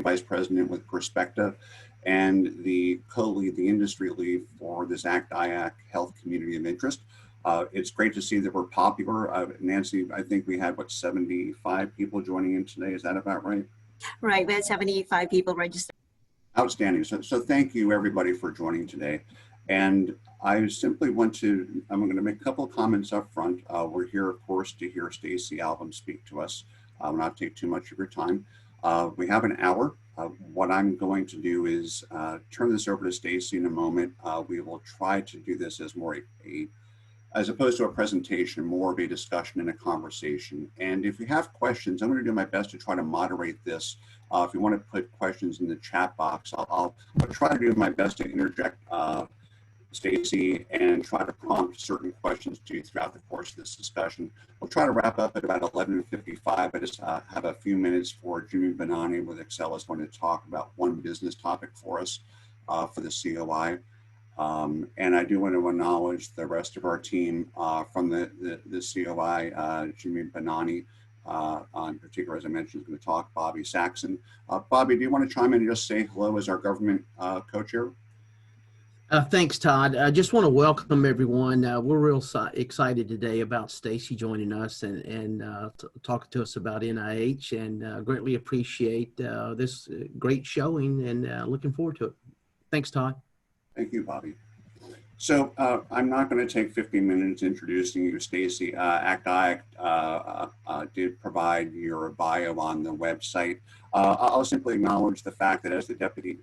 Vice President with Perspective and the co-lead, the industry lead for this ACT-IAC Health Community of Interest. It's great to see that we're popular. Nancy, I think we had, what, 75 people joining in today. Is that about right? Right, we had 75 people registered. Outstanding. So thank you everybody for joining today. And I simply want to, I'm going to make a couple of comments up front. We're here, of course, to hear Stacie Alboum speak to us. I will not take too much of your time. We have an hour. What I'm going to do is turn this over to Stacie in a moment. We will try to do this as more as opposed to a presentation, more of a discussion and a conversation. And if you have questions, I'm going to do my best to try to moderate this. If you want to put questions in the chat box, I'll try to do my best to interject Stacie and try to prompt certain questions to you throughout the course of this discussion. We'll try to wrap up at about 11:55. I just have a few minutes for Jimmy Benani with Excel is going to talk about one business topic for us for the COI. And I do want to acknowledge the rest of our team from the COI, Jimmy Benani, in particular, as I mentioned, is going to talk, Bobby Saxon. Bobby, do you want to chime in and just say hello as our government co-chair? Thanks, Todd. I just want to welcome everyone. We're real excited today about Stacie joining us and talking to us about NIH, and greatly appreciate this great showing and looking forward to it. Thanks, Todd. Thank you, Bobby. So I'm not going to take 15 minutes introducing you, Stacie. ACT-IAC did provide your bio on the website. I'll simply acknowledge the fact that as the deputy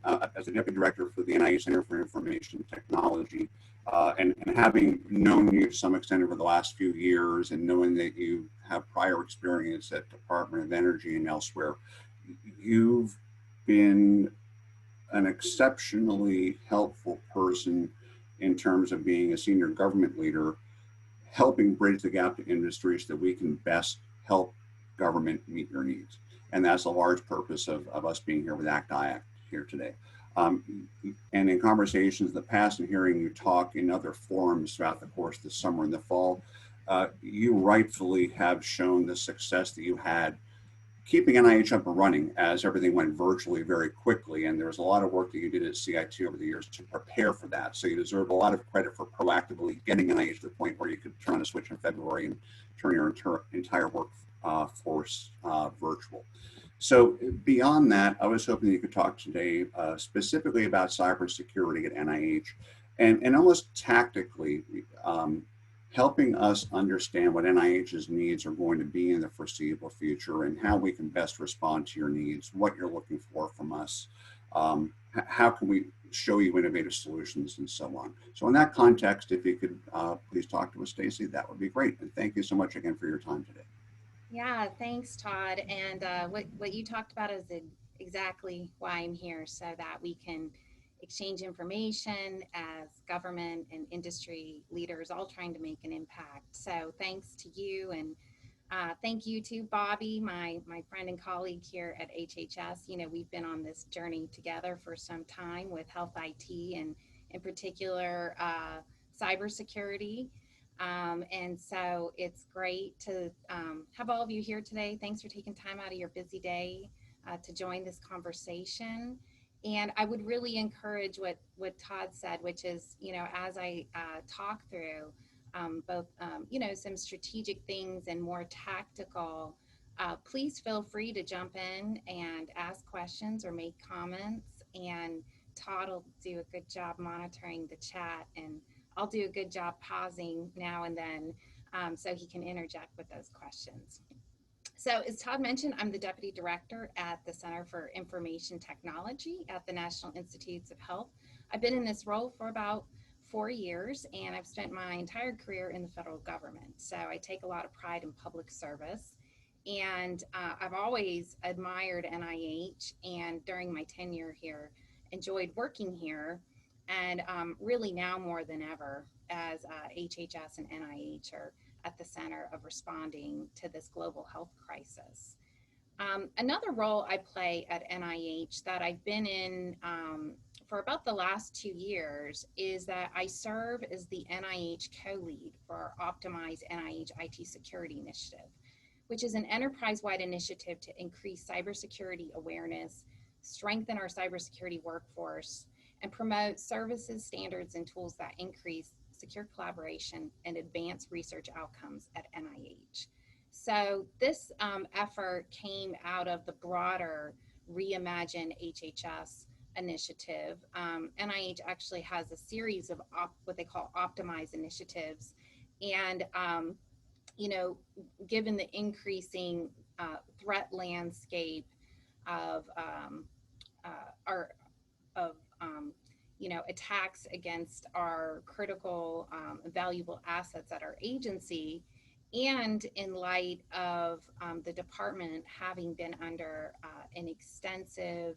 director for the NIH Center for Information Technology, and having known you to some extent over the last few years, and knowing that you have prior experience at Department of Energy and elsewhere, you've been an exceptionally helpful person in terms of being a senior government leader, helping bridge the gap to industry so that we can best help government meet your needs. And that's a large purpose of us being here with ACT-IAC here today. And in conversations in the past and hearing you talk in other forums throughout the course of the summer and the fall, you rightfully have shown the success that you had keeping NIH up and running as everything went virtually very quickly. And there was a lot of work that you did at CIT over the years to prepare for that. So you deserve a lot of credit for proactively getting NIH to the point where you could turn a switch in February and turn your entire workforce virtual. So beyond that, I was hoping that you could talk today specifically about cybersecurity at NIH and almost tactically helping us understand what NIH's needs are going to be in the foreseeable future and how we can best respond to your needs, what you're looking for from us, how can we show you innovative solutions and so on. So in that context, if you could please talk to us, Stacie, that would be great. And thank you so much again for your time today. Yeah, thanks, Todd. And what you talked about is exactly why I'm here, so that we can exchange information as government and industry leaders all trying to make an impact. So thanks to you, and thank you to Bobby, my friend and colleague here at HHS. You know, we've been on this journey together for some time with health IT and in particular cybersecurity. And so it's great to have all of you here today. Thanks for taking time out of your busy day to join this conversation. And I would really encourage what Todd said, which is, you know, as I talk through both, you know, some strategic things and more tactical, please feel free to jump in and ask questions or make comments. And Todd will do a good job monitoring the chat, and I'll do a good job pausing now and then so he can interject with those questions. So as Todd mentioned, I'm the Deputy Director at the Center for Information Technology at the National Institutes of Health. I've been in this role for about 4 years, and I've spent my entire career in the federal government. So I take a lot of pride in public service. And I've always admired NIH, and during my tenure here, enjoyed working here. And really now more than ever, as HHS and NIH are at the center of responding to this global health crisis. Another role I play at NIH that I've been in for about the last 2 years is that I serve as the NIH co-lead for our Optimize NIH IT Security Initiative, which is an enterprise-wide initiative to increase cybersecurity awareness, strengthen our cybersecurity workforce, and promote services, standards, and tools that increase secure collaboration and advance research outcomes at NIH. So this effort came out of the broader Reimagine HHS initiative. NIH actually has a series of what they call optimized initiatives. And, you know, given the increasing threat landscape of you know, attacks against our critical, valuable assets at our agency, and in light of the department having been under an extensive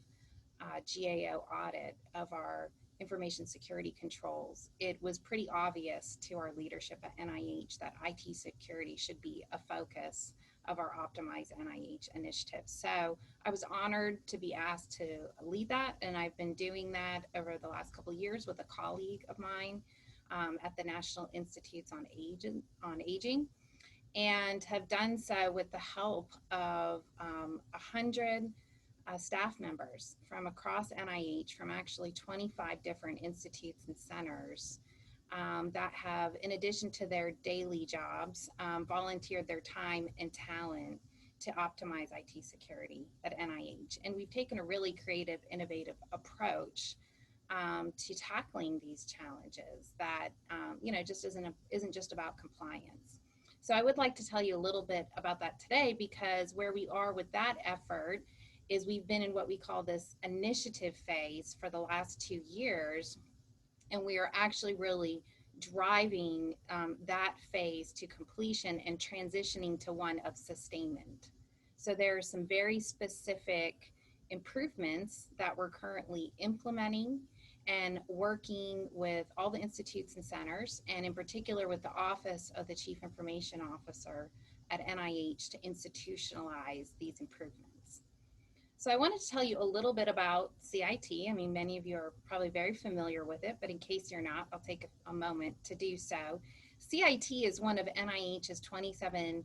GAO audit of our information security controls, it was pretty obvious to our leadership at NIH that IT security should be a focus of our Optimize NIH initiative. So I was honored to be asked to lead that, and I've been doing that over the last couple of years with a colleague of mine at the National Institutes on Aging, and have done so with the help of 100 staff members from across NIH, from actually 25 different institutes and centers that have, in addition to their daily jobs, volunteered their time and talent to optimize IT security at NIH. And we've taken a really creative, innovative approach to tackling these challenges that, you know, just isn't just about compliance. So I would like to tell you a little bit about that today, because where we are with that effort is we've been in what we call this initiative phase for the last 2 years, and we are actually really driving that phase to completion and transitioning to one of sustainment. So there are some very specific improvements that we're currently implementing and working with all the institutes and centers, and in particular with the Office of the Chief Information Officer at NIH to institutionalize these improvements. So I wanted to tell you a little bit about CIT. I mean, many of you are probably very familiar with it, but in case you're not, I'll take a moment to do so. CIT is one of NIH's 27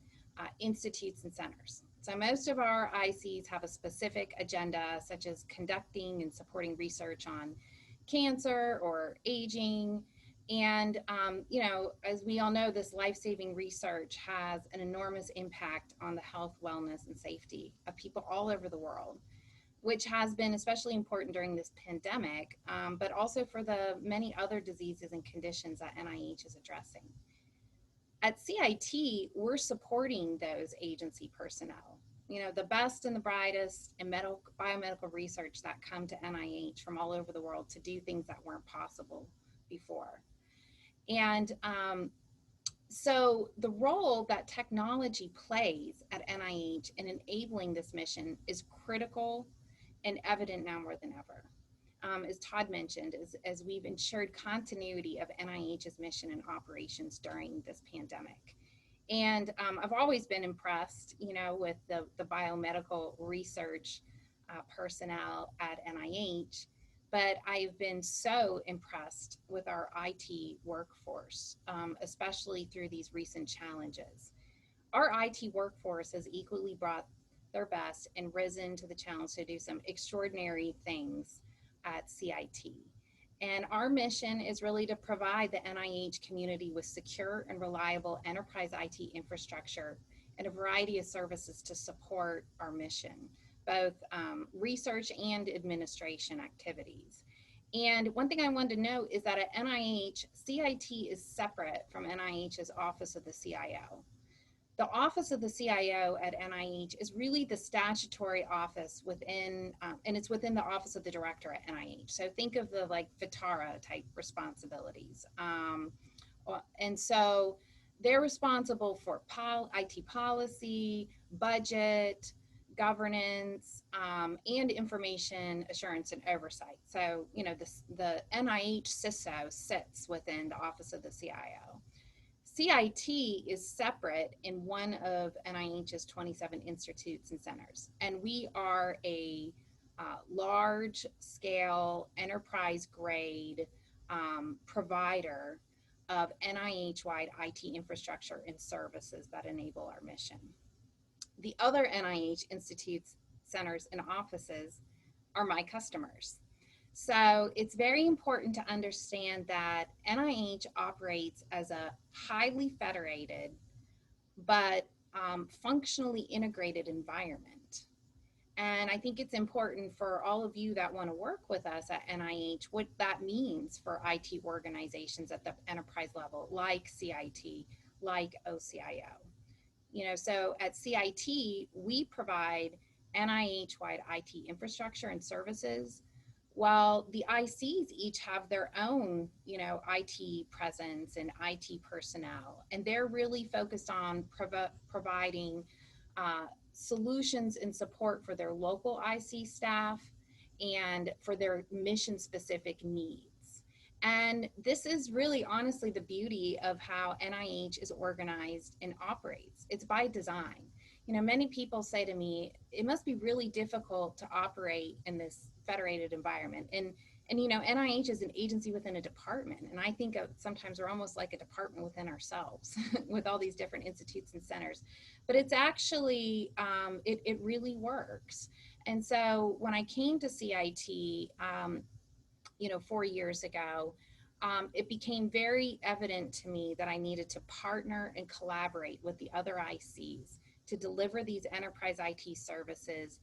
institutes and centers. So most of our ICs have a specific agenda, such as conducting and supporting research on cancer or aging. And, you know, as we all know, this life-saving research has an enormous impact on the health, wellness, and safety of people all over the world, which has been especially important during this pandemic, but also for the many other diseases and conditions that NIH is addressing. At CIT, we're supporting those agency personnel, you know, the best and the brightest in biomedical research that come to NIH from all over the world to do things that weren't possible before. And so the role that technology plays at NIH in enabling this mission is critical and evident now more than ever. As Todd mentioned, as we've ensured continuity of NIH's mission and operations during this pandemic. And I've always been impressed, you know, with the biomedical research personnel at NIH, but I've been so impressed with our IT workforce, especially through these recent challenges. Our IT workforce has equally brought their best and risen to the challenge to do some extraordinary things at CIT. And our mission is really to provide the NIH community with secure and reliable enterprise IT infrastructure and a variety of services to support our mission, both research and administration activities. And one thing I wanted to note is that at NIH, CIT is separate from NIH's Office of the CIO. The Office of the CIO at NIH is really the statutory office within, and it's within the Office of the Director at NIH. So think of the like FITARA type responsibilities. And so they're responsible for IT policy, budget, governance, and information assurance and oversight. So, you know, the NIH CISO sits within the Office of the CIO. CIT is separate in one of NIH's 27 institutes and centers, and we are a large scale enterprise grade provider of NIH-wide IT infrastructure and services that enable our mission. The other NIH institutes, centers, and offices are my customers. So it's very important to understand that NIH operates as a highly federated but functionally integrated environment. And I think it's important for all of you that want to work with us at NIH, what that means for IT organizations at the enterprise level, like CIT, like OCIO. You know, so at CIT, we provide NIH-wide IT infrastructure and services, while the ICs each have their own, you know, IT presence and IT personnel, and they're really focused on providing solutions and support for their local IC staff and for their mission-specific needs. And this is really honestly the beauty of how NIH is organized and operates. It's by design. You know, many people say to me, it must be really difficult to operate in this federated environment. And you know, NIH is an agency within a department. And I think of sometimes we're almost like a department within ourselves with all these different institutes and centers. But it's actually, it really works. And so when I came to CIT, you know, 4 years ago, it became very evident to me that I needed to partner and collaborate with the other ICs to deliver these enterprise IT services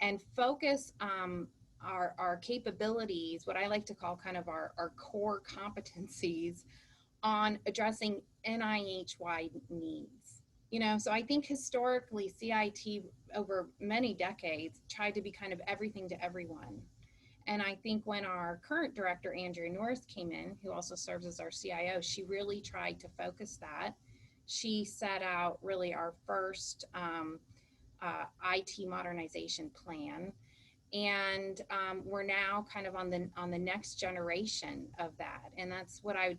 and focus our capabilities, what I like to call kind of our core competencies, on addressing NIH-wide needs. You know, so I think historically CIT over many decades tried to be kind of everything to everyone. And I think when our current director, Andrea Norris, came in, who also serves as our CIO, she really tried to focus that. She set out really our first IT modernization plan. And we're now kind of on the next generation of that. And that's what I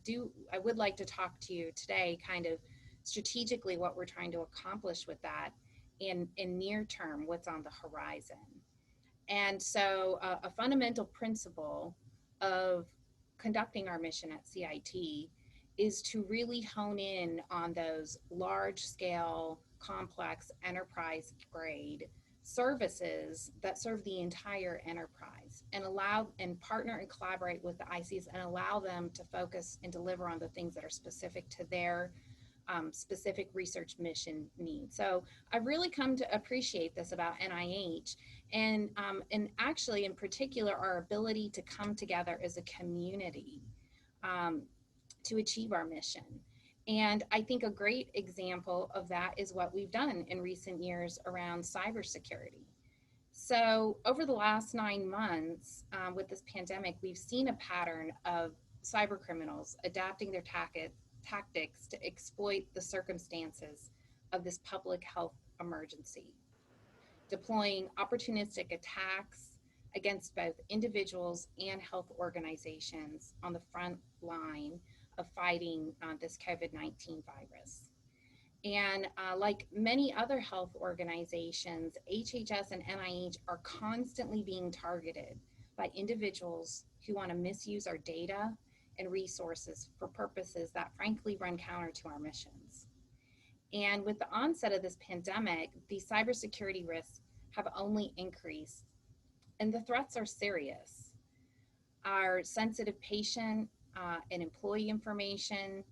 would like to talk to you today, kind of strategically what we're trying to accomplish with that in near term, what's on the horizon. And so a fundamental principle of conducting our mission at CIT is to really hone in on those large scale, complex, enterprise grade services that serve the entire enterprise, and allow and partner and collaborate with the ICs and allow them to focus and deliver on the things that are specific to their specific research mission needs. So I've really come to appreciate this about NIH, and actually in particular our ability to come together as a community to achieve our mission. And I think a great example of that is what we've done in recent years around cybersecurity. So over the last 9 months with this pandemic, we've seen a pattern of cyber criminals adapting their tactics to exploit the circumstances of this public health emergency, deploying opportunistic attacks against both individuals and health organizations on the front line of fighting this COVID-19 virus. And like many other health organizations, HHS and NIH are constantly being targeted by individuals who want to misuse our data and resources for purposes that frankly run counter to our missions. And with the onset of this pandemic, these cybersecurity risks have only increased, and the threats are serious. Our sensitive patient and employee information,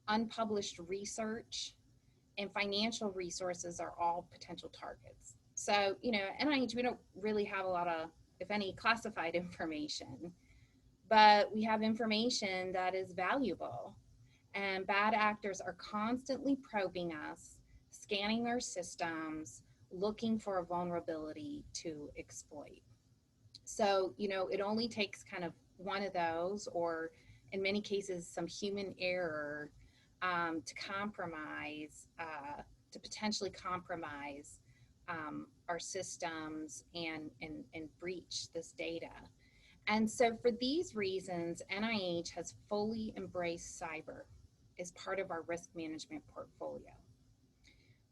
unpublished research, and financial resources are all potential targets. So, you know, at NIH, we don't really have a lot of, if any, classified information, but we have information that is valuable, and bad actors are constantly probing us, scanning our systems, looking for a vulnerability to exploit. So, you know, it only takes kind of one of those, or in many cases, some human error to compromise, to potentially compromise our systems and breach this data. And so for these reasons, NIH has fully embraced cyber as part of our risk management portfolio.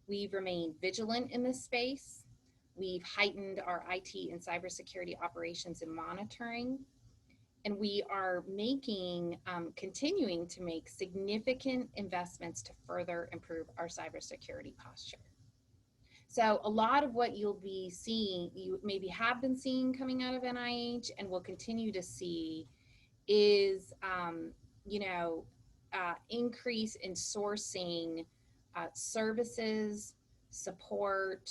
We've remained vigilant in this space. We've heightened our IT and cybersecurity operations and monitoring. And we are continuing to make significant investments to further improve our cybersecurity posture. So a lot of what you'll be seeing, you maybe have been seeing coming out of NIH and will continue to see is, you know, increase in sourcing services, support,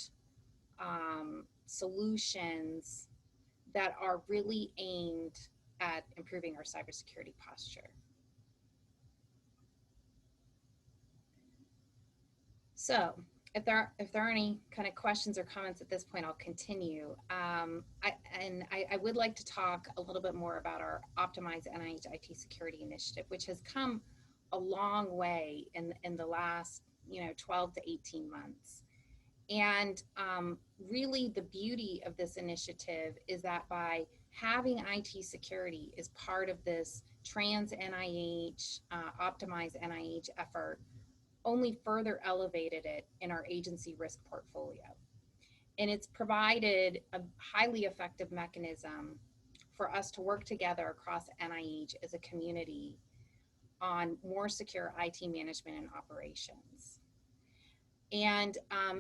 solutions that are really aimed at improving our cybersecurity posture. So if there are any kind of questions or comments at this point, I'll continue. I would like to talk a little bit more about our Optimize NIH IT Security Initiative, which has come a long way in the last 12 to 18 months. And really the beauty of this initiative is that by having IT security as part of this trans NIH, Optimize NIH effort, only further elevated it in our agency risk portfolio. And it's provided a highly effective mechanism for us to work together across NIH as a community on more secure IT management and operations. And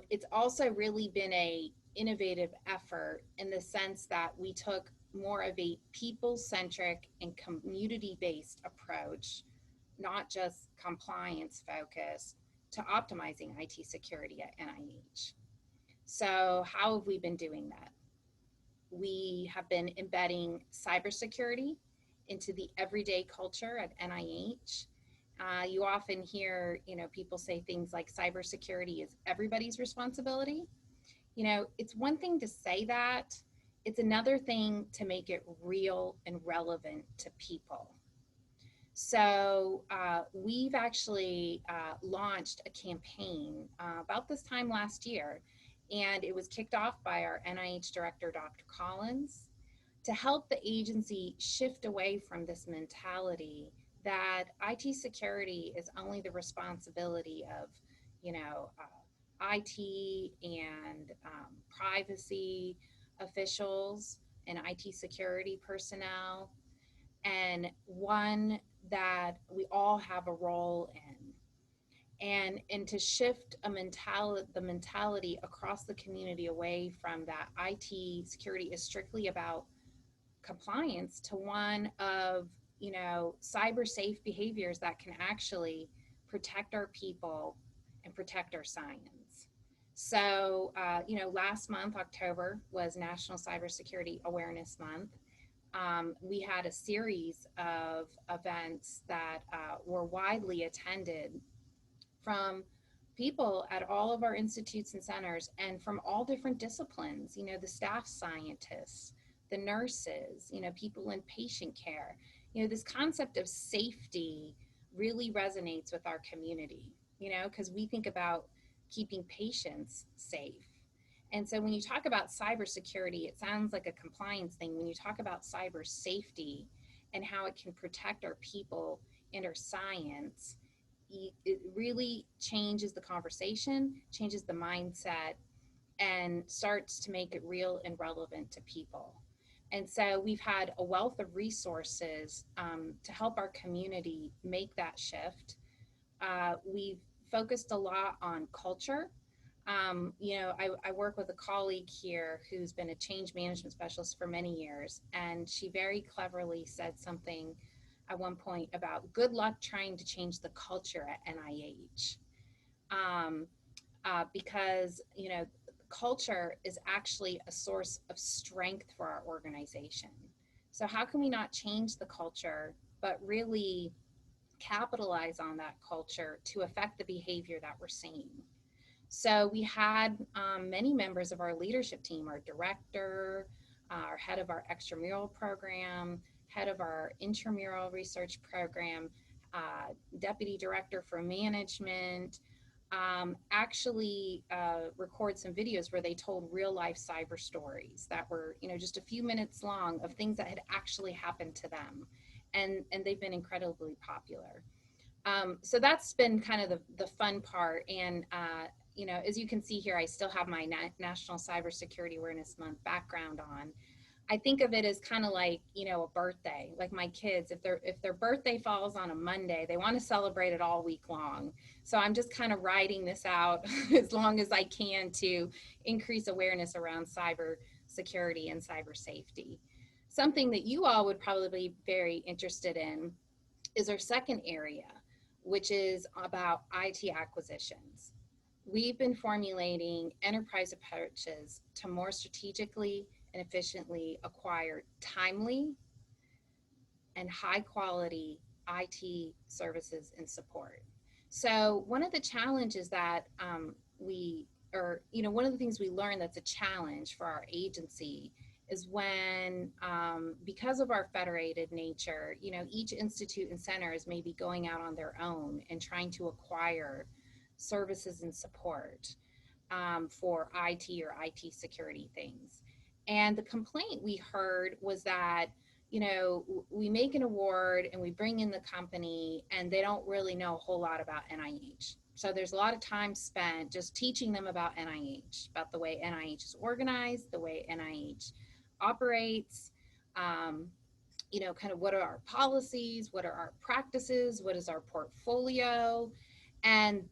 it's also really been a innovative effort in the sense that we took more of a people-centric and community-based approach, not just compliance focused, to optimizing IT security at NIH. So how have we been doing that? We have been embedding cybersecurity into the everyday culture at NIH. You often hear, people say things like cybersecurity is everybody's responsibility. It's one thing to say that, it's another thing to make it real and relevant to people. So we've actually launched a campaign about this time last year, and it was kicked off by our NIH director, Dr. Collins, to help the agency shift away from this mentality that IT security is only the responsibility of, IT and privacy officials and IT security personnel, and one that we all have a role in. And to shift the mentality across the community away from that IT security is strictly about compliance to one of, cyber safe behaviors that can actually protect our people and protect our science. So, last month, October, was National Cybersecurity Awareness Month. We had a series of events that were widely attended from people at all of our institutes and centers and from all different disciplines, the staff scientists, the nurses, people in patient care. This concept of safety really resonates with our community, because we think about keeping patients safe. And so when you talk about cybersecurity, it sounds like a compliance thing. When you talk about cyber safety and how it can protect our people and our science, it really changes the conversation, changes the mindset, and starts to make it real and relevant to people. And so we've had a wealth of resources to help our community make that shift. We've focused a lot on culture. I work with a colleague here who's been a change management specialist for many years, and she very cleverly said something at one point about good luck trying to change the culture at NIH. Because, culture is actually a source of strength for our organization. So how can we not change the culture, but really capitalize on that culture to affect the behavior that we're seeing? So we had many members of our leadership team, our director, our head of our extramural program, head of our intramural research program, deputy director for management, actually record some videos where they told real life cyber stories that were, just a few minutes long of things that had actually happened to them. And they've been incredibly popular. So that's been kind of the fun part. And, as you can see here, I still have my National Cybersecurity Awareness Month background on. I think of it as kind of like, you know, a birthday. Like my kids, if their birthday falls on a Monday, they want to celebrate it all week long. So I'm just kind of riding this out as long as I can to increase awareness around cyber security and cyber safety. Something that you all would probably be very interested in is our second area, which is about IT acquisitions. We've been formulating enterprise approaches to more strategically and efficiently acquire timely and high quality IT services and support. So one of the challenges that one of the things we learned that's a challenge for our agency is when, because of our federated nature, you know, each institute and center is maybe going out on their own and trying to acquire services and support for IT or IT security things. And the complaint we heard was that, you know, we make an award and we bring in the company and they don't really know a whole lot about NIH. So there's a lot of time spent just teaching them about NIH, about the way NIH is organized, the way NIH operates, you know, kind of what are our policies, what are our practices, what is our portfolio, and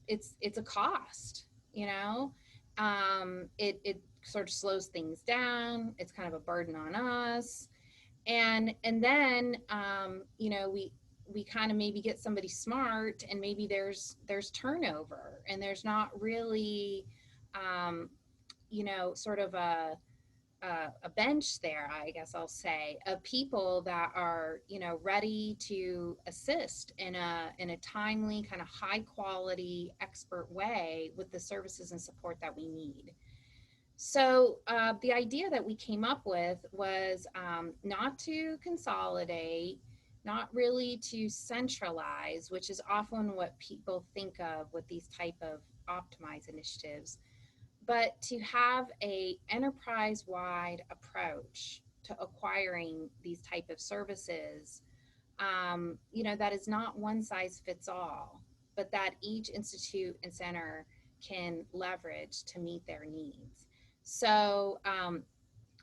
it's a cost, you know. It sort of slows things down. It's kind of a burden on us, and then you know, we kind of maybe get somebody smart, and maybe there's turnover, and there's not really you know, sort of a bench there, I guess I'll say, of people that are, you know, ready to assist in a timely, kind of high quality, expert way with the services and support that we need. So the idea that we came up with was not to consolidate, not really to centralize, which is often what people think of with these type of optimize initiatives, but to have a enterprise-wide approach to acquiring these type of services, you know, that is not one size fits all, but that each institute and center can leverage to meet their needs. So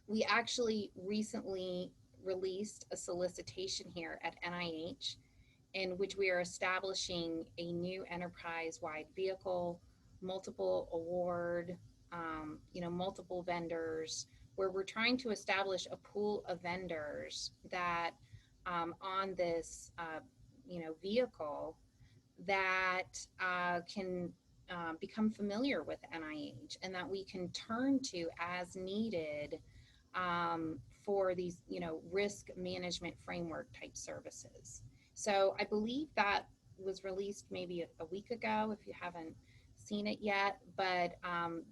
we actually recently released a solicitation here at NIH in which we are establishing a new enterprise-wide vehicle, multiple award, you know, multiple vendors, where we're trying to establish a pool of vendors that on this, you know, vehicle that can become familiar with NIH and that we can turn to as needed for these, you know, risk management framework type services. So I believe that was released maybe a week ago, if you haven't seen it yet, but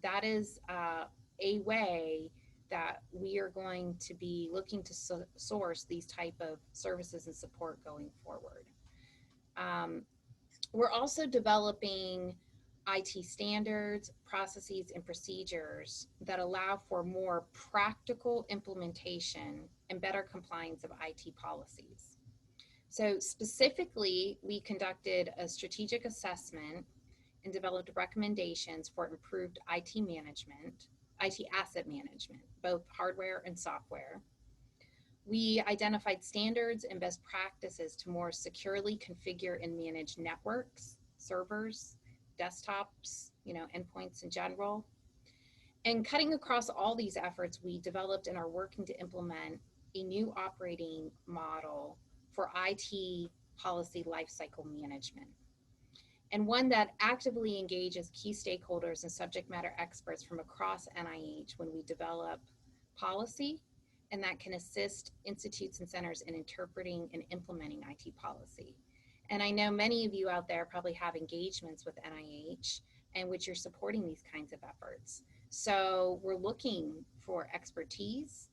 that is a way that we are going to be looking to source these type of services and support going forward. We're also developing IT standards, processes, and procedures that allow for more practical implementation and better compliance of IT policies. So specifically, we conducted a strategic assessment and developed recommendations for improved IT management, IT asset management, both hardware and software. We identified standards and best practices to more securely configure and manage networks, servers, desktops, you know, endpoints in general. And cutting across all these efforts, we developed and are working to implement a new operating model for IT policy lifecycle management, and one that actively engages key stakeholders and subject matter experts from across NIH when we develop policy, and that can assist institutes and centers in interpreting and implementing IT policy. And I know many of you out there probably have engagements with NIH and which you're supporting these kinds of efforts. So we're looking for expertise,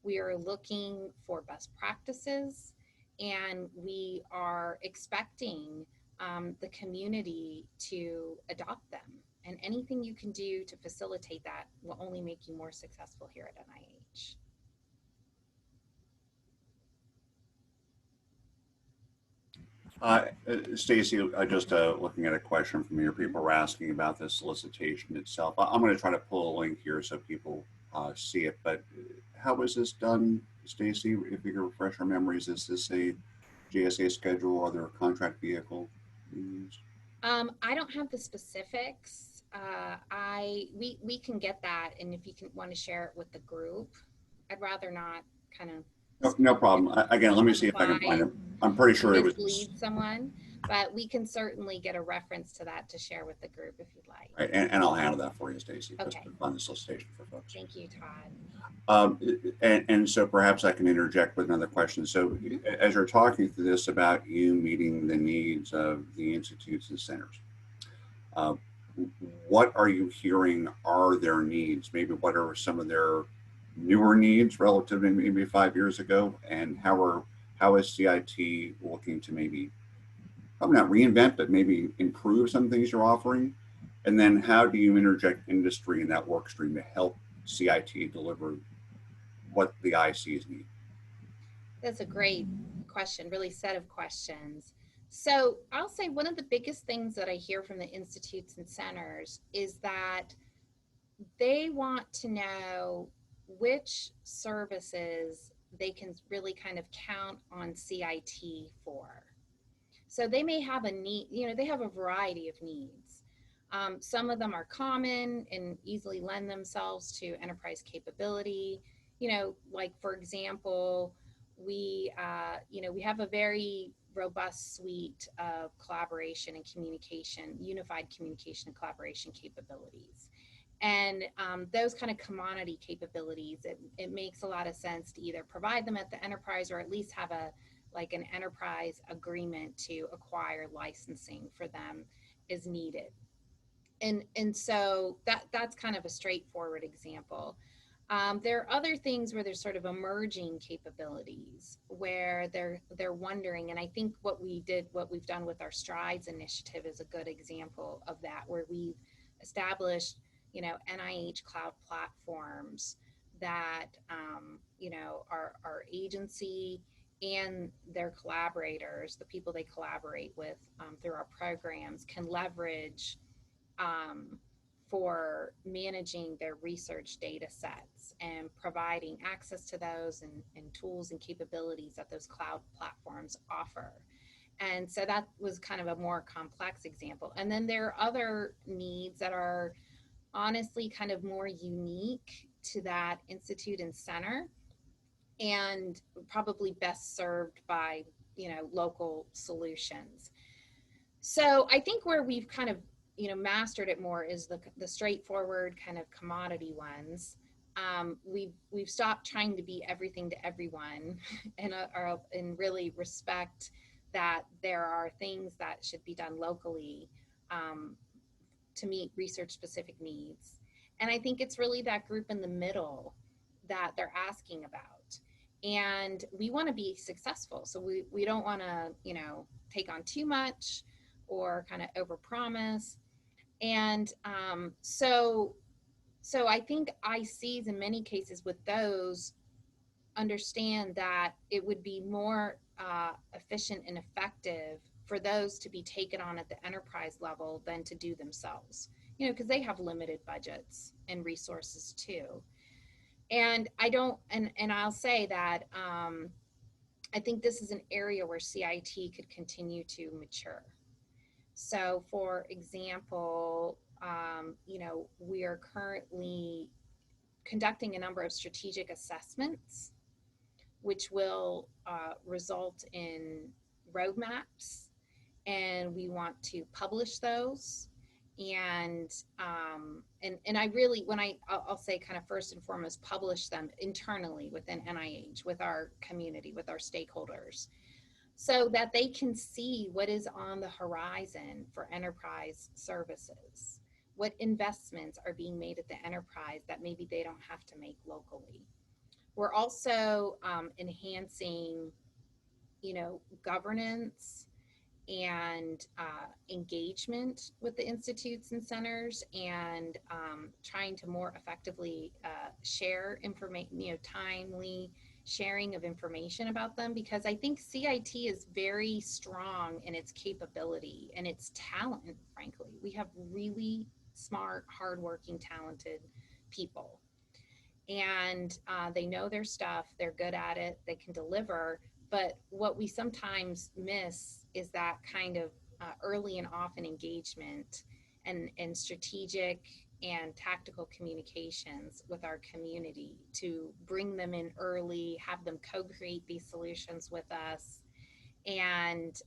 we are looking for best practices, and we are expecting the community to adopt them. And anything you can do to facilitate that will only make you more successful here at NIH. Stacie, just looking at a question from here, people are asking about the solicitation itself. I'm going to try to pull a link here so people see it. But how is this done, Stacie? If you can refresh our memories, is this a GSA schedule or other contract vehicle used? I don't have the specifics. We can get that, and if you want to share it with the group, I'd rather not kind of No problem. Again, let me see if I can find it. I'm pretty sure it was. mislead someone, but we can certainly get a reference to that to share with the group if you'd like. Right, and I'll handle that for you, Stacie, just Okay. to run the solicitation for folks. Thank you, Todd. And so perhaps I can interject with another question. So as you're talking through this about you meeting the needs of the institutes and centers, what are you hearing are their needs? Maybe what are some of their newer needs relative to maybe 5 years ago? And how is CIT looking to maybe, probably not reinvent, but maybe improve some things you're offering? And then how do you interject industry in that work stream to help CIT deliver what the ICs need? That's a great question, really set of questions. So I'll say one of the biggest things that I hear from the institutes and centers is that they want to know which services they can really kind of count on CIT for. So they may have a need, they have a variety of needs. Some of them are common and easily lend themselves to enterprise capability. Like for example, we have a very robust suite of collaboration and communication, unified communication and collaboration capabilities. And those kind of commodity capabilities, it makes a lot of sense to either provide them at the enterprise or at least have an enterprise agreement to acquire licensing for them is needed. And so that's kind of a straightforward example. There are other things where there's sort of emerging capabilities where they're wondering, and I think what we've done with our Strides initiative is a good example of that, where we've established, NIH cloud platforms that, our agency and their collaborators, the people they collaborate with through our programs, can leverage for managing their research data sets and providing access to those and tools and capabilities that those cloud platforms offer. And so that was kind of a more complex example. And then there are other needs that are honestly kind of more unique to that institute and center and probably best served by, local solutions. So I think where we've kind of mastered it more is the straightforward kind of commodity ones. We've stopped trying to be everything to everyone, and really respect that there are things that should be done locally to meet research specific needs. And I think it's really that group in the middle that they're asking about. And we want to be successful, so we don't want to take on too much or kind of overpromise. And so I think ICs in many cases with those understand that it would be more efficient and effective for those to be taken on at the enterprise level than to do themselves, because they have limited budgets and resources too. And I'll say that I think this is an area where CIT could continue to mature. So for example, we are currently conducting a number of strategic assessments, which will result in roadmaps, and we want to publish those. And I really, I'll say kind of first and foremost, publish them internally within NIH, with our community, with our stakeholders, so that they can see what is on the horizon for enterprise services, what investments are being made at the enterprise that maybe they don't have to make locally. We're also enhancing, governance and engagement with the institutes and centers, and trying to more effectively share information, timely sharing of information about them, because I think CIT is very strong in its capability and its talent, frankly. We have really smart, hardworking, talented people. and they know their stuff, they're good at it, they can deliver. But what we sometimes miss is that kind of early and often engagement and strategic and tactical communications with our community to bring them in early, have them co-create these solutions with us, and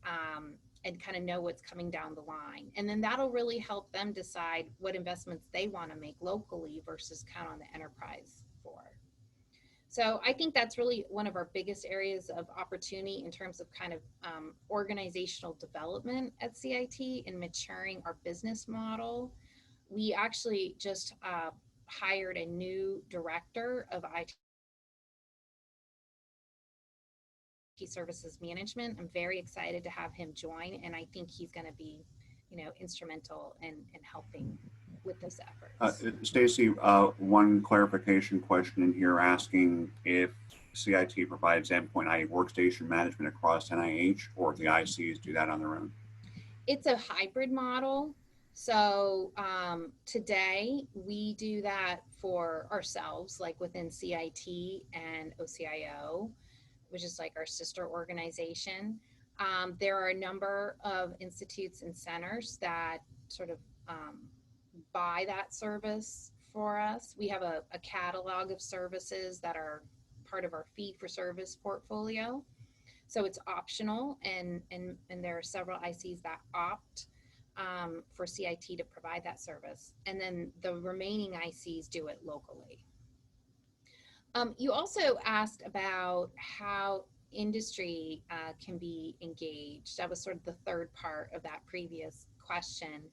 kind of know what's coming down the line. And then that'll really help them decide what investments they want to make locally versus count on the enterprise for. So I think that's really one of our biggest areas of opportunity in terms of kind of organizational development at CIT and maturing our business model. We actually just hired a new director of IT services management. I'm very excited to have him join, and I think he's going to be, instrumental in helping with those efforts. Stacie, one clarification question in here asking if CIT provides endpoint IE workstation management across NIH, or if the ICs do that on their own. It's a hybrid model. So today we do that for ourselves, like within CIT and OCIO, which is like our sister organization. There are a number of institutes and centers that sort of buy that service for us. We have a catalog of services that are part of our fee for service portfolio. So it's optional, and there are several ICs that opt for CIT to provide that service. And then the remaining ICs do it locally. You also asked about how industry can be engaged. That was sort of the third part of that previous question.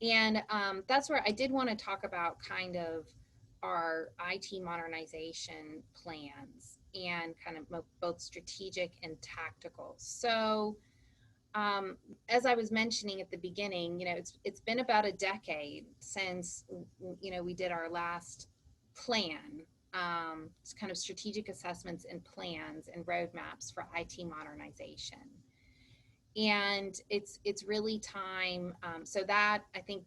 And that's where I did want to talk about kind of our IT modernization plans and kind of both strategic and tactical. So as I was mentioning at the beginning, it's been about a decade since, we did our last plan. It's kind of strategic assessments and plans and roadmaps for IT modernization. And it's really time. So that, I think,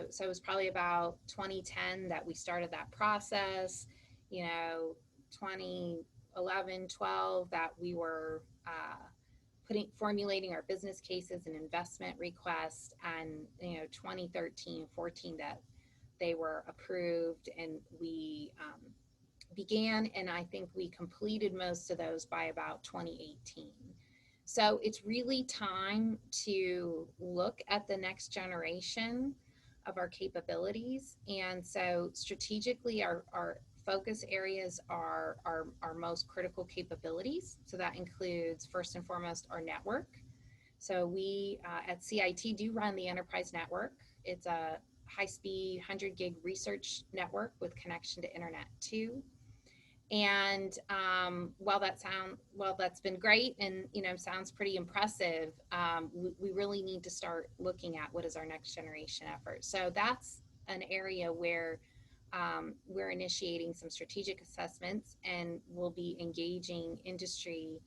so it was probably about 2010 that we started that process, 2011, 12 that we were formulating our business cases and investment requests, and 2013, 14 that they were approved, and we began, and I think we completed most of those by about 2018. So it's really time to look at the next generation of our capabilities. And so strategically, our focus areas are our most critical capabilities. So that includes, first and foremost, our network. So we at CIT do run the enterprise network. It's a high-speed 100 gig research network with connection to internet too. And while that's been great and sounds pretty impressive, we really need to start looking at what is our next generation effort. So that's an area where we're initiating some strategic assessments, and we'll be engaging industry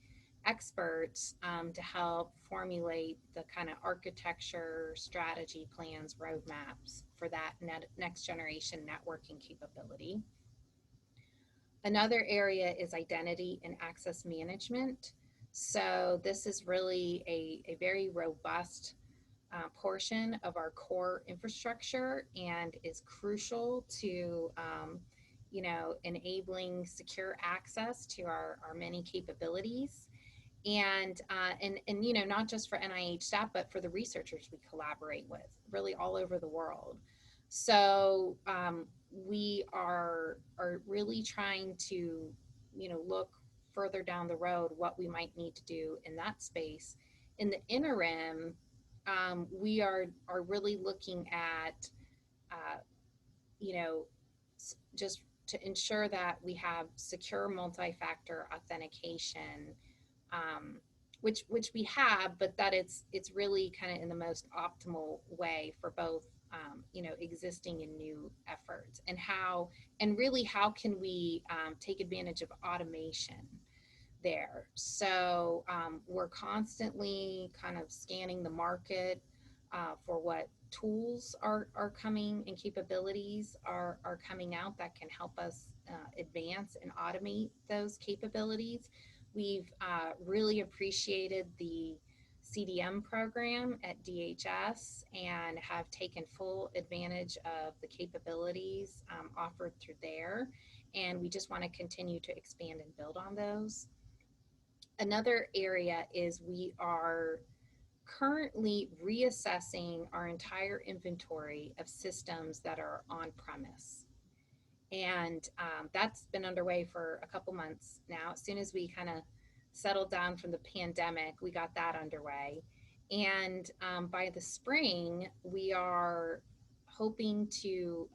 experts to help formulate the kind of architecture, strategy, plans, roadmaps for that next generation networking capability. Another area is identity and access management. So this is really a very robust portion of our core infrastructure and is crucial to enabling secure access to our many capabilities. And not just for NIH staff, but for the researchers we collaborate with, really all over the world. So we are really trying to, look further down the road what we might need to do in that space. In the interim, we are really looking at, just to ensure that we have secure multi-factor authentication, which we have, but that it's really kind of in the most optimal way for both existing and new efforts, and really how can we take advantage of automation there. So we're constantly kind of scanning the market for what tools are coming and capabilities are coming out that can help us advance and automate those capabilities. We've really appreciated the CDM program at DHS and have taken full advantage of the capabilities offered through there. And we just want to continue to expand and build on those. Another area is we are currently reassessing our entire inventory of systems that are on premise. And that's been underway for a couple months now. As soon as we kind of settled down from the pandemic, we got that underway. And by the spring, we are hoping to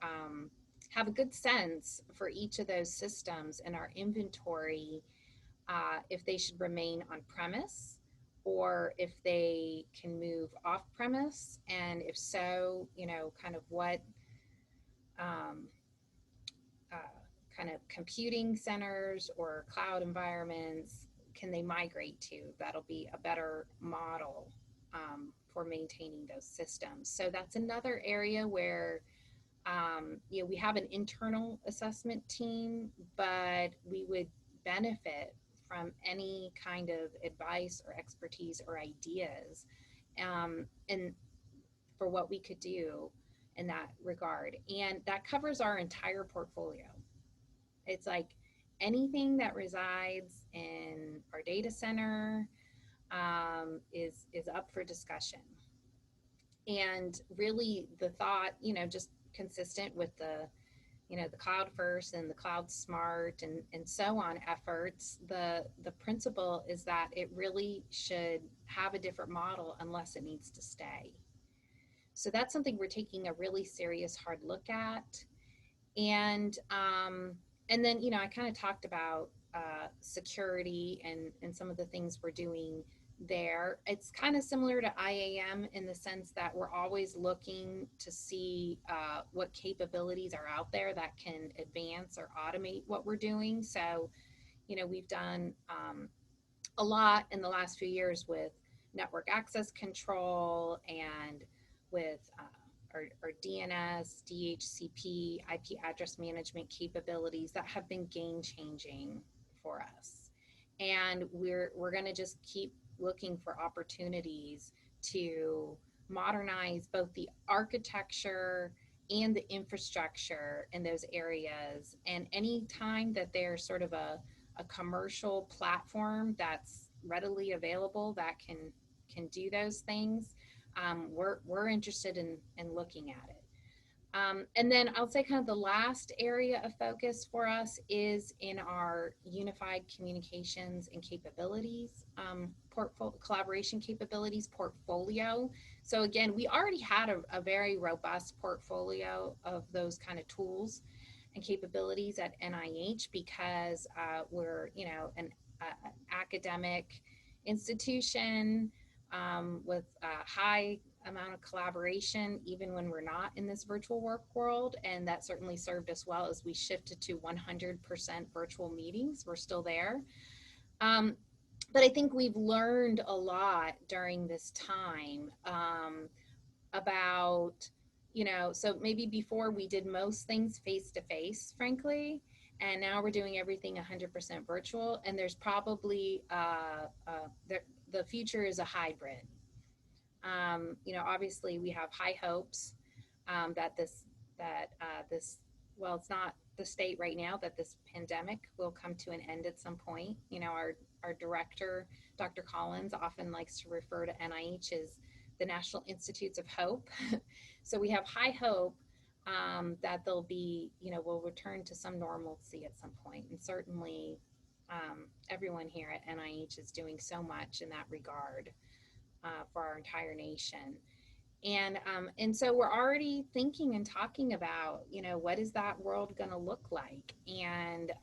have a good sense for each of those systems in our inventory, if they should remain on premise or if they can move off premise. And if so, you know, kind of what kind of computing centers or cloud environments can they migrate to? That'll be a better model for maintaining those systems. So that's another area where you know, we have an internal assessment team, but we would benefit from any kind of advice or expertise or ideas and for what we could do in that regard. And that covers our entire portfolio. It's like anything that resides in our data center is up for discussion. And really the thought, you know, just consistent with the, you know, the cloud first and the cloud smart and so on efforts, the principle is that it really should have a different model unless it needs to stay. So that's something we're taking a really serious hard look at. And then, you know, I kind of talked about security and some of the things we're doing there. It's kind of similar to IAM in the sense that we're always looking to see what capabilities are out there that can advance or automate what we're doing. So, you know, we've done a lot in the last few years with network access control and with our DNS, DHCP, IP address management capabilities that have been game changing for us. And we're going to just keep looking for opportunities to modernize both the architecture and the infrastructure in those areas. And any time that there's sort of a commercial platform that's readily available that can do those things, we're interested in looking at it. And then I'll say kind of the last area of focus for us is in our unified communications and capabilities, collaboration capabilities portfolio. So again, we already had a very robust portfolio of those kind of tools and capabilities at NIH because we're, you know, an academic institution with a high amount of collaboration, even when we're not in this virtual work world. And that certainly served us well as we shifted to 100% virtual meetings. We're still there. But I think we've learned a lot during this time about, you know, so maybe before we did most things face-to-face, frankly, and now we're doing everything 100% virtual. And there's probably, the future is a hybrid. You know, obviously we have high hopes that this, well, it's not the state right now that this pandemic will come to an end at some point. You know, our director, Dr. Collins, often likes to refer to NIH as the National Institutes of Hope. So we have high hope that there'll be, you know, we'll return to some normalcy at some point. And certainly everyone here at NIH is doing so much in that regard for our entire nation. And so we're already thinking and talking about, you know, what is that world going to look like? And,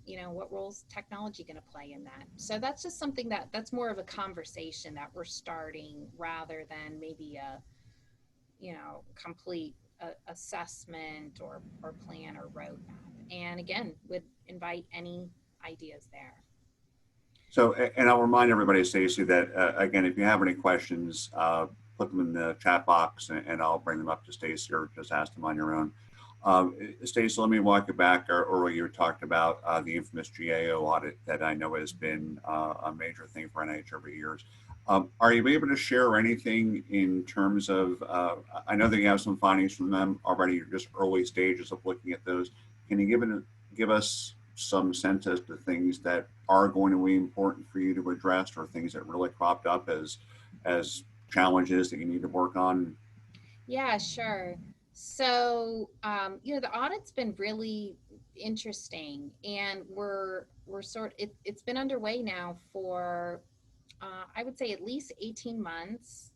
you know, what role's technology going to play in that? So that's just something that's more of a conversation that we're starting rather than maybe a, you know, complete assessment or plan or roadmap. And again, would invite any ideas there. So, and I'll remind everybody, Stacie, that again, if you have any questions, put them in the chat box and I'll bring them up to Stacie or just ask them on your own. Stacie, let me walk it back. Earlier, you talked about the infamous GAO audit that I know has been a major thing for NIH over years. Are you able to share anything in terms of, I know that you have some findings from them already, you're just early stages of looking at those. Can you give us some sense as to things that are going to be important for you to address, or things that really cropped up as challenges that you need to work on? Yeah, sure. So, the audit's been really interesting, and it's been underway now for, I would say, at least 18 months.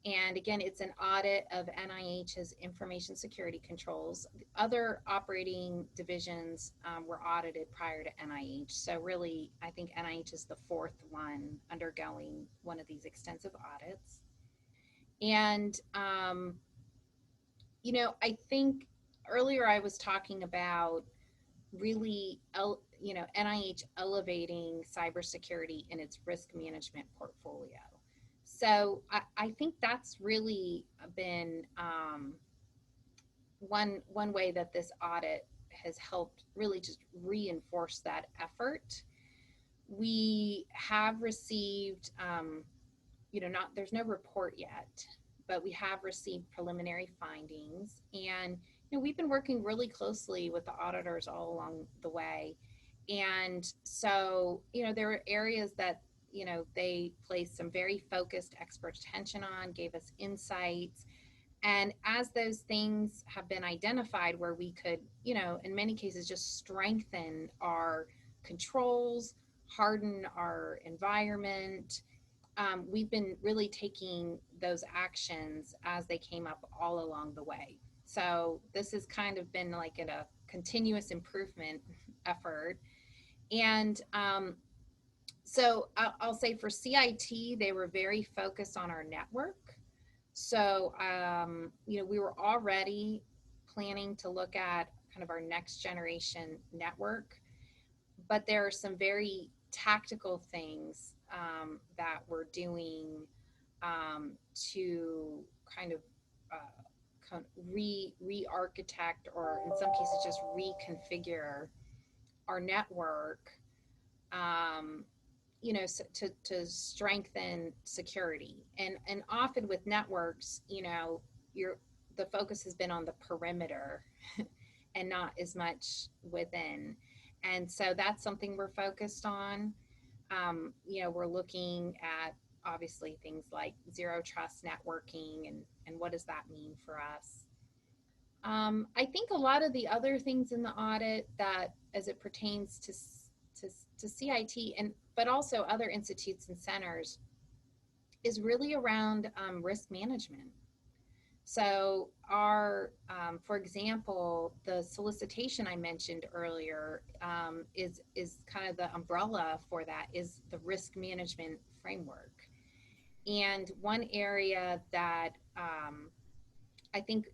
And again, it's an audit of NIH's information security controls. Other operating divisions were audited prior to NIH. So really, I think NIH is the fourth one undergoing one of these extensive audits. And, I think earlier I was talking about really, NIH elevating cybersecurity in its risk management portfolio. So I think that's really been one way that this audit has helped really just reinforce that effort. We have received, there's no report yet, but we have received preliminary findings, and we've been working really closely with the auditors all along the way. And so, there are areas that they placed some very focused expert attention on, gave us insights. And as those things have been identified where we could, in many cases, just strengthen our controls, harden our environment, we've been really taking those actions as they came up all along the way. So this has kind of been like a continuous improvement effort. And so I'll say for CIT, they were very focused on our network. So, we were already planning to look at kind of our next generation network, but there are some very tactical things that we're doing to kind of re-architect, or in some cases just reconfigure our network, to strengthen security. And often with networks, the focus has been on the perimeter and not as much within. And so that's something we're focused on. We're looking at obviously things like zero trust networking, and what does that mean for us? I think a lot of the other things in the audit that, as it pertains to CIT, but also other institutes and centers, is really around risk management. So our, for example, the solicitation I mentioned earlier is kind of the umbrella for that, is the risk management framework. And one area that I think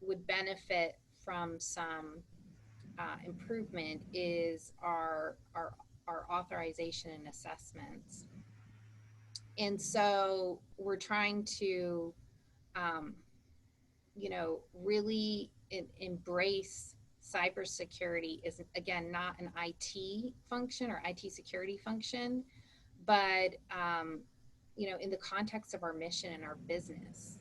would benefit from some improvement is our authorization and assessments. And so we're trying to, really embrace cybersecurity is, again, not an IT function or IT security function, but, in the context of our mission and our business.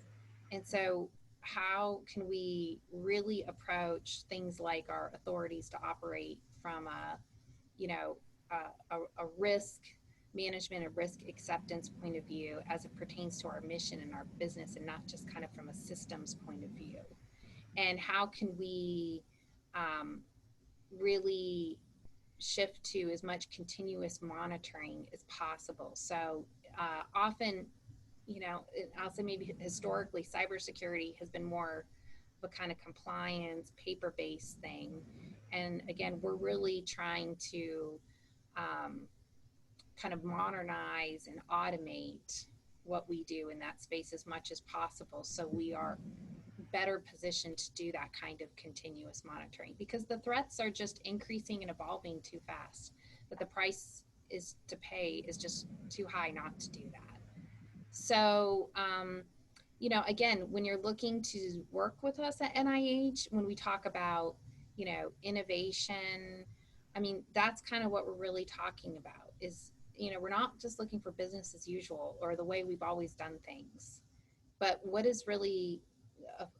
And so how can we really approach things like our authorities to operate from a risk management and risk acceptance point of view as it pertains to our mission and our business, and not just kind of from a systems point of view? And how can we really shift to as much continuous monitoring as possible? So often, I'll say maybe historically, cybersecurity has been more of a kind of compliance, paper-based thing. And again, we're really trying to kind of modernize and automate what we do in that space as much as possible, so we are better positioned to do that kind of continuous monitoring, because the threats are just increasing and evolving too fast, that the price is to pay is just too high not to do that. So you know, again, when you're looking to work with us at NIH, when we talk about, you know, innovation, I mean, that's kind of what we're really talking about is, you know, we're not just looking for business as usual or the way we've always done things, but what is really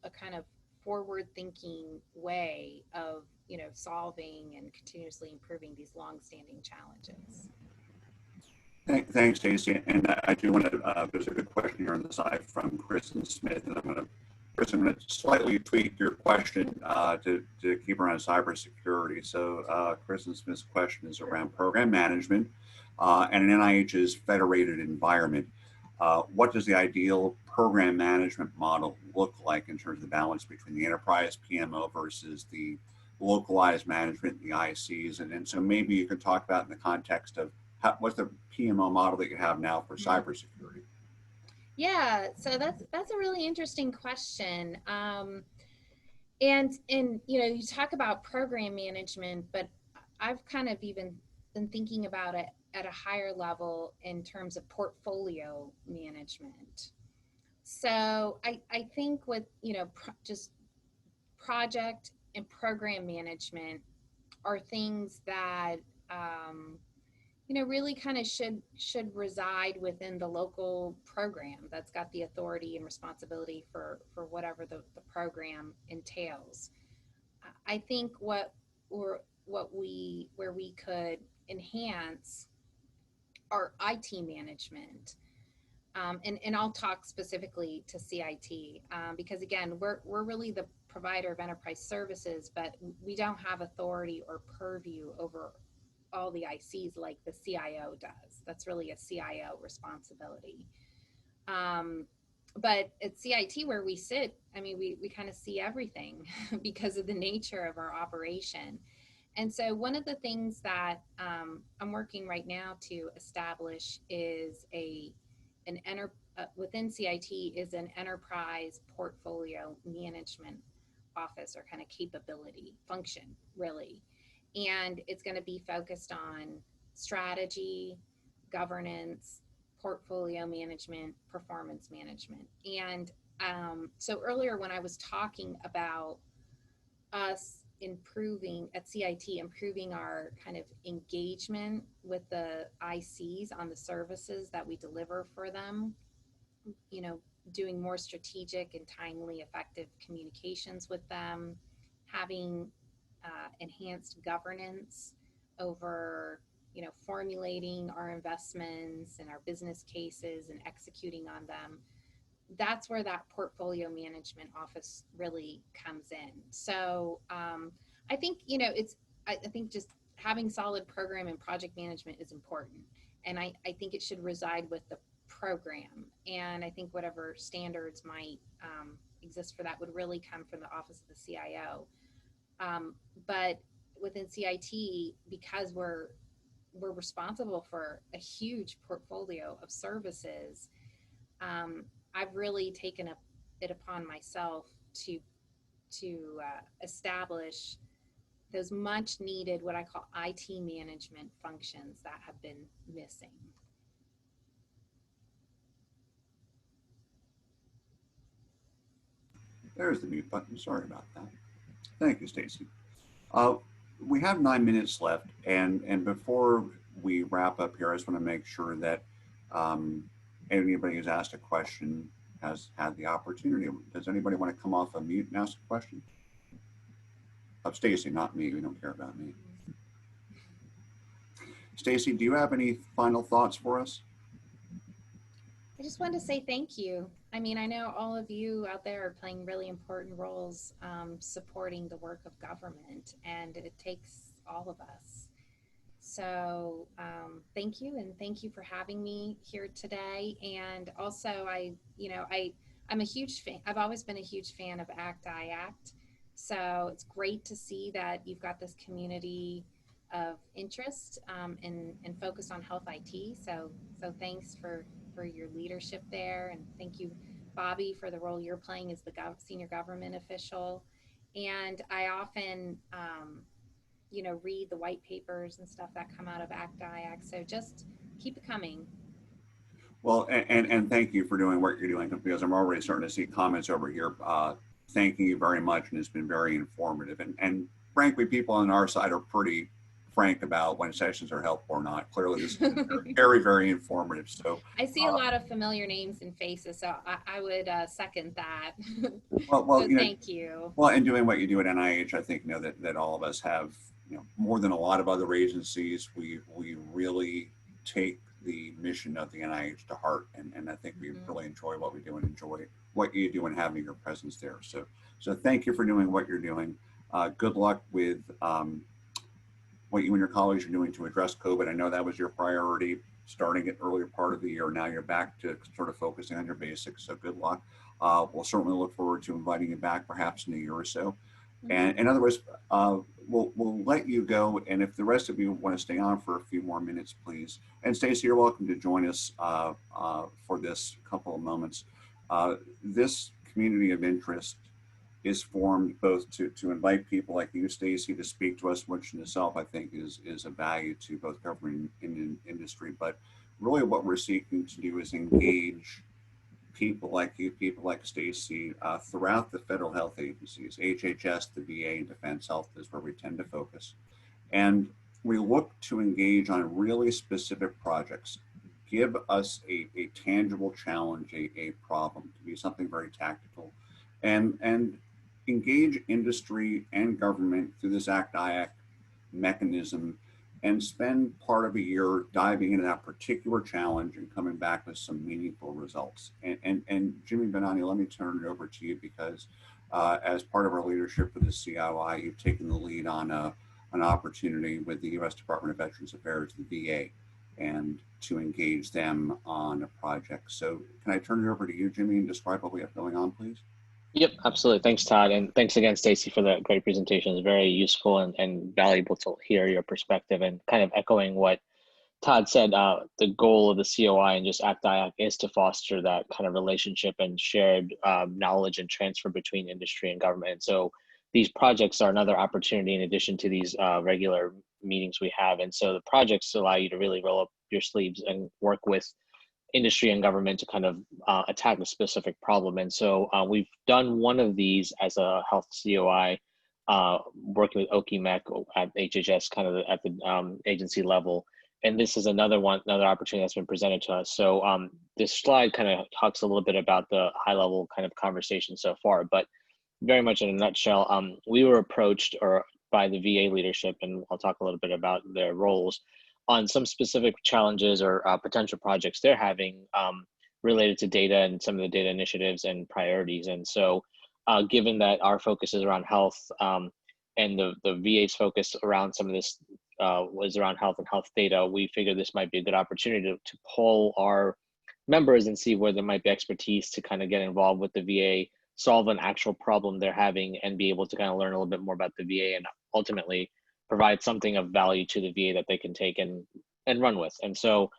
a kind of forward thinking way of, you know, solving and continuously improving these long-standing challenges. Thanks, Stacie. And I do want to, there's a good question here on the side from Kristen Smith, and Chris, I'm going to slightly tweak your question to keep around cybersecurity. So Kristen Smith's question is around program management and an NIH's federated environment. What does the ideal program management model look like in terms of the balance between the enterprise PMO versus the localized management, the ICs? And so maybe you could talk about in the context of what's the PMO model that you have now for cybersecurity? Yeah, so that's a really interesting question. And you know, you talk about program management, but I've kind of even been thinking about it at a higher level in terms of portfolio management. So I think with, you know, just project and program management are things that you know, really kind of should reside within the local program that's got the authority and responsibility for whatever the program entails. I think where we could enhance our IT management, and I'll talk specifically to CIT because again, we're really the provider of enterprise services, but we don't have authority or purview over all the ICs like the CIO does. That's really a CIO responsibility. But at CIT where we sit, I mean, we kind of see everything because of the nature of our operation. And so one of the things that I'm working right now to establish is within CIT is an enterprise portfolio management office or kind of capability function, really. And it's going to be focused on strategy, governance, portfolio management, performance management. And so earlier when I was talking about us improving at CIT, improving our kind of engagement with the ICs on the services that we deliver for them, you know, doing more strategic and timely, effective communications with them, having enhanced governance over, you know, formulating our investments and our business cases and executing on them. That's where that portfolio management office really comes in. So I think, you know, I think just having solid program and project management is important. And I think it should reside with the program. And I think whatever standards might exist for that would really come from the office of the CIO. But within CIT, because we're responsible for a huge portfolio of services, I've really taken it upon myself to establish those much needed, what I call IT management functions that have been missing. There's the mute button. Sorry about that. Thank you, Stacie. We have 9 minutes left, and before we wrap up here, I just want to make sure that anybody who's asked a question has had the opportunity. Does anybody want to come off a mute and ask a question? Of Stacie, not me. We don't care about me. Stacie, do you have any final thoughts for us? I just wanted to say thank you. I mean, I know all of you out there are playing really important roles supporting the work of government, and it takes all of us. So thank you, and thank you for having me here today. And also, I'm a huge fan. I've always been a huge fan of ACT-IAC. So it's great to see that you've got this community of interest and focus on health IT. So thanks for your leadership there, and thank you, Bobby, for the role you're playing as the senior government official. And I often read the white papers and stuff that come out of ACT-IAC, so just keep it coming. Well, and thank you for doing what you're doing, because I'm already starting to see comments over here. Thanking you very much, and it's been very informative. And frankly, people on our side are pretty frank about when sessions are helpful or not. Clearly, this has been very, very informative. So I see a lot of familiar names and faces, so I would second that. well, So you know, thank you. well, and doing what you do at NIH, I think, that all of us have, more than a lot of other agencies. We really take the mission of the NIH to heart, and I think we really enjoy what we do and enjoy what you do and having your presence there. So thank you for doing what you're doing. Good luck with what you and your colleagues are doing to address COVID. I know that was your priority starting at earlier part of the year. Now you're back to sort of focusing on your basics. So good luck. We'll certainly look forward to inviting you back perhaps in a year or so. And in other words, we'll let you go. And if the rest of you want to stay on for a few more minutes, please. And Stacie, you're welcome to join us for this couple of moments. This community of interest is formed both to invite people like you, Stacie, to speak to us, which in itself I think is a value to both government and industry. But really what we're seeking to do is engage people like you, people like Stacie, throughout the federal health agencies. HHS, the VA, and Defense Health is where we tend to focus. And we look to engage on really specific projects. Give us a tangible challenge, a problem, to be something very tactical, and engage industry and government through this ACT-IAC mechanism, and spend part of a year diving into that particular challenge and coming back with some meaningful results. And Jimmy Benani, let me turn it over to you, because as part of our leadership for the COI, you've taken the lead on an opportunity with the U.S. Department of Veterans Affairs, the VA, and to engage them on a project. So can I turn it over to you, Jimmy, and describe what we have going on, please? Yep, absolutely. Thanks, Todd. And thanks again, Stacie, for the great presentation. It's very useful and valuable to hear your perspective, and kind of echoing what Todd said, the goal of the COI and just ACT-IAC is to foster that kind of relationship and shared knowledge and transfer between industry and government. And so these projects are another opportunity in addition to these regular meetings we have. And so the projects allow you to really roll up your sleeves and work with industry and government to kind of attack a specific problem. And so we've done one of these as a health COI, working with OKIMEC at HHS, kind of at the agency level. And this is another opportunity that's been presented to us. So this slide kind of talks a little bit about the high level kind of conversation so far, but very much in a nutshell, we were approached by the VA leadership, and I'll talk a little bit about their roles, on some specific challenges or potential projects they're having related to data and some of the data initiatives and priorities. And so given that our focus is around health, and the VA's focus around some of this was around health and health data, we figured this might be a good opportunity to poll our members and see where there might be expertise to kind of get involved with the VA, solve an actual problem they're having, and be able to kind of learn a little bit more about the VA, and ultimately provide something of value to the VA that they can take and run with. And so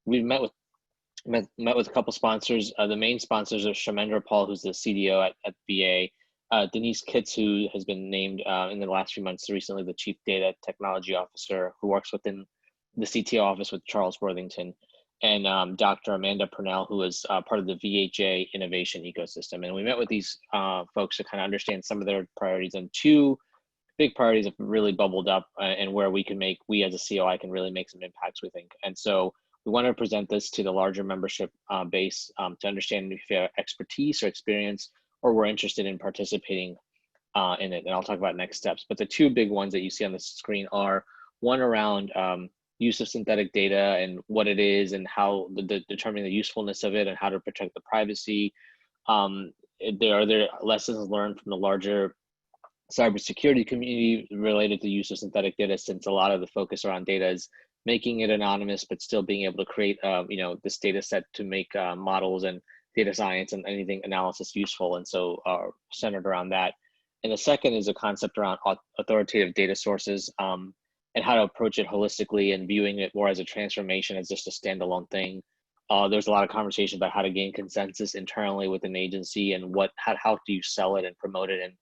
we've met with a couple sponsors. The main sponsors are Shamendra Paul, who's the CDO at VA, Denise Kitts, who has been named in the last few months recently the Chief Data Technology Officer, who works within the CTO office with Charles Worthington, and Dr. Amanda Purnell, who is part of the VHA innovation ecosystem. And we met with these folks to kind of understand some of their priorities, and two big priorities have really bubbled up, and where we as a COI can really make some impacts, we think. And so we want to present this to the larger membership base to understand if you have expertise or experience, or we're interested in participating in it. And I'll talk about next steps. But the two big ones that you see on the screen are one around use of synthetic data and what it is, and how determining the usefulness of it and how to protect the privacy. There are lessons learned from the larger cybersecurity community related to use of synthetic data, since a lot of the focus around data is making it anonymous, but still being able to create, this data set to make models and data science and anything analysis useful. And so centered around that. And the second is a concept around authoritative data sources, and how to approach it holistically, and viewing it more as a transformation as just a standalone thing. There's a lot of conversation about how to gain consensus internally within the agency, and how do you sell it and promote it, and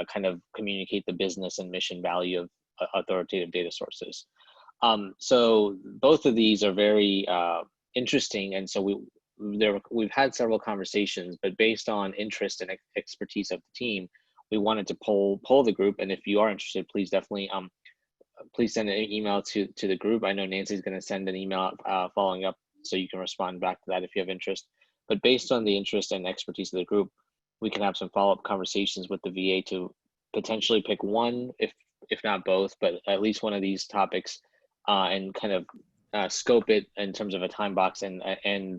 kind of communicate the business and mission value of authoritative data sources. So both of these are very interesting. And so we've had several conversations, but based on interest and expertise of the team, we wanted to poll the group. And if you are interested, please definitely please send an email to the group. I know Nancy's going to send an email following up, so you can respond back to that if you have interest. But based on the interest and expertise of the group, we can have some follow-up conversations with the VA to potentially pick one, if not both, but at least one of these topics, and kind of scope it in terms of a time box and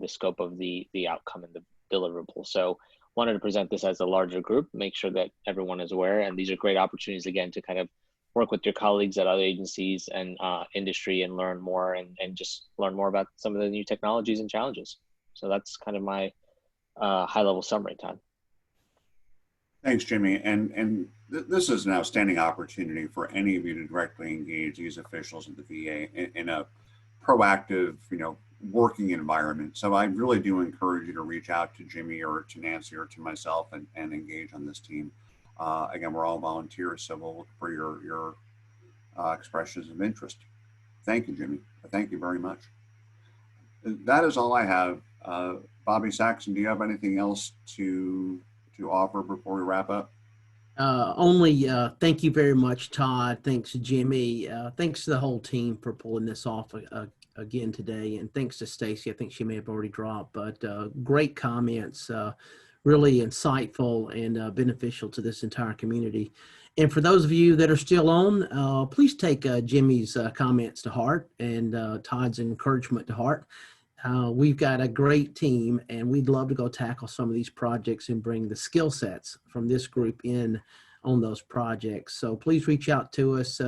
the scope of the outcome and the deliverable. So wanted to present this as a larger group, make sure that everyone is aware. And these are great opportunities, again, to kind of work with your colleagues at other agencies and industry and learn more and just learn more about some of the new technologies and challenges. So that's kind of my high level summary, Todd. Thanks, Jimmy. And this is an outstanding opportunity for any of you to directly engage these officials in the VA in a proactive, working environment. So I really do encourage you to reach out to Jimmy or to Nancy or to myself and engage on this team. Again, we're all volunteers, so we'll look for your expressions of interest. Thank you, Jimmy. Thank you very much. That is all I have. Bobby Saxon, do you have anything else to offer before we wrap up? Only thank you very much, Todd. Thanks, Jimmy. Thanks to the whole team for pulling this off again today. And thanks to Stacie. I think she may have already dropped, but great comments, really insightful and beneficial to this entire community. And for those of you that are still on, please take Jimmy's comments to heart and Todd's encouragement to heart. We've got a great team, and we'd love to go tackle some of these projects and bring the skill sets from this group in on those projects. So please reach out to us,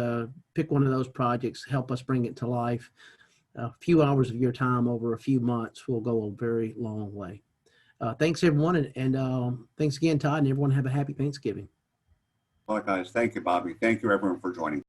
pick one of those projects, help us bring it to life. A few hours of your time over a few months will go a very long way. Thanks, everyone, and thanks again, Todd, and everyone have a happy Thanksgiving. Well, guys, thank you, Bobby. Thank you, everyone, for joining.